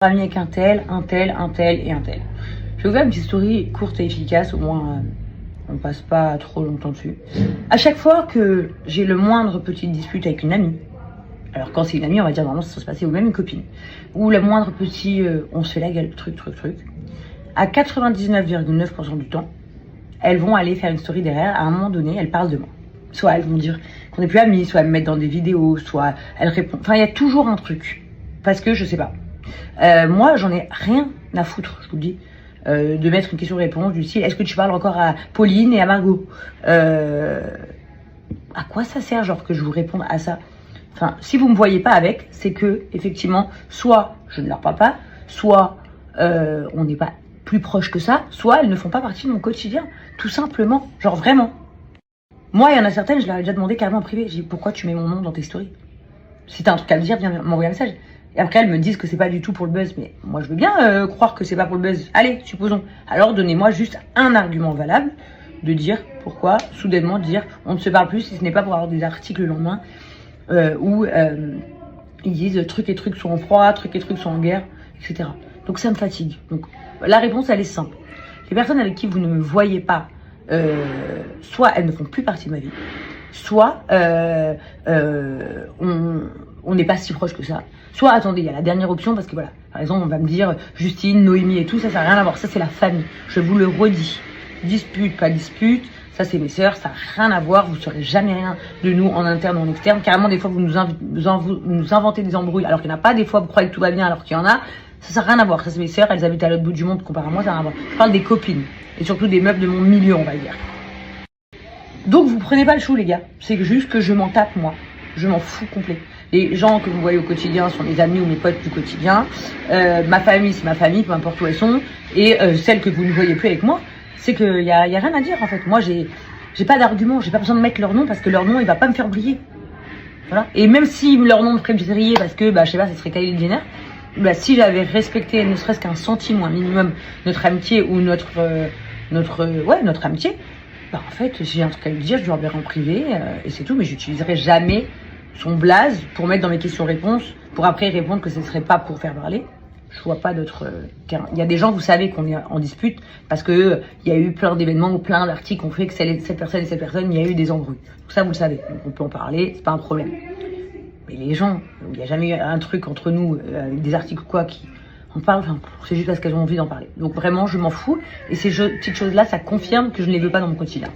Ami avec un tel et un tel. Je vais vous faire une petite story courte et efficace, au moins on passe pas trop longtemps dessus. À chaque fois que j'ai le moindre petite dispute avec une amie, alors quand c'est une amie on va dire normalement ça va se passer, ou même une copine, ou le moindre petit on se fait la gueule, truc, à 99,9% du temps, elles vont aller faire une story derrière, à un moment donné elles parlent de moi. Soit elles vont dire qu'on n'est plus amis, soit elles me mettent dans des vidéos, soit elles répondent, enfin il y a toujours un truc, parce que je sais pas. Moi, j'en ai rien à foutre, je vous le dis, de mettre une question-réponse du style « Est-ce que tu parles encore à Pauline et à Margot ?» À quoi ça sert, genre, que je vous réponde à ça? Enfin, si vous me voyez pas avec, c'est que, effectivement, soit je ne leur parle pas, soit on n'est pas plus proche que ça, soit elles ne font pas partie de mon quotidien, tout simplement, genre vraiment. Moi, il y en a certaines, je leur ai déjà demandé carrément en privé, j'ai dit « Pourquoi tu mets mon nom dans tes stories? Si t'as un truc à me dire, viens m'envoyer un message. » Et après, elles me disent que c'est pas du tout pour le buzz. Mais moi, je veux bien croire que c'est pas pour le buzz. Allez, supposons. Alors, donnez-moi juste un argument valable de dire pourquoi, soudainement, dire on ne se parle plus si ce n'est pas pour avoir des articles le lendemain où ils disent trucs et trucs sont en froid, trucs et trucs sont en guerre, etc. Donc, ça me fatigue. Donc, la réponse, elle est simple. Les personnes avec qui vous ne me voyez pas, soit elles ne font plus partie de ma vie, soit on n'est pas si proche que ça. Soit, attendez, il y a la dernière option, parce que voilà, par exemple, on va me dire Justine, Noémie et tout, ça n'a rien à voir. Ça, c'est la famille. Je vous le redis. Dispute, pas dispute, ça, c'est mes sœurs, ça n'a rien à voir. Vous ne saurez jamais rien de nous en interne ou en externe. Carrément, des fois, vous nous inventez des embrouilles, alors qu'il n'y en a pas. Des fois, vous croyez que tout va bien, alors qu'il y en a. Ça n'a rien à voir. Ça, c'est mes sœurs, elles habitent à l'autre bout du monde, comparé à moi, ça n'a rien à voir. Je parle des copines, et surtout des meufs de mon milieu, on va dire. Donc, vous prenez pas le chou, les gars. C'est juste que je m'en tape, moi. Je m'en fous complet. Les gens que vous voyez au quotidien sont mes amis ou mes potes du quotidien. Ma famille, c'est ma famille, peu importe où elles sont. Et celles que vous ne voyez plus avec moi, c'est qu'il y a rien à dire en fait. Moi, j'ai pas d'argument, j'ai pas besoin de mettre leur nom parce que leur nom, il va pas me faire briller. Voilà. Et même si leur nom me ferait briller parce que, je sais pas, ça serait Kylie Jenner, si j'avais respecté ne serait-ce qu'un centime ou un minimum notre amitié ou notre amitié, en fait, si j'ai un truc à lui dire, je lui enverrai en privé et c'est tout, mais j'utiliserai jamais son blaze pour mettre dans mes questions-réponses, pour après répondre que ce ne serait pas pour faire parler. Je vois pas d'autre terrain. Il y a des gens, vous savez, qu'on est en dispute parce que il y a eu plein d'événements ou plein d'articles qui ont fait que cette personne et cette personne, il y a eu des embrouilles. Tout ça, vous le savez. Donc on peut en parler, c'est pas un problème. Mais les gens, il n'y a jamais eu un truc entre nous, des articles ou quoi, qui en parlent, c'est juste parce qu'elles ont envie d'en parler. Donc vraiment, je m'en fous. Et ces petites choses-là, ça confirme que je ne les veux pas dans mon quotidien.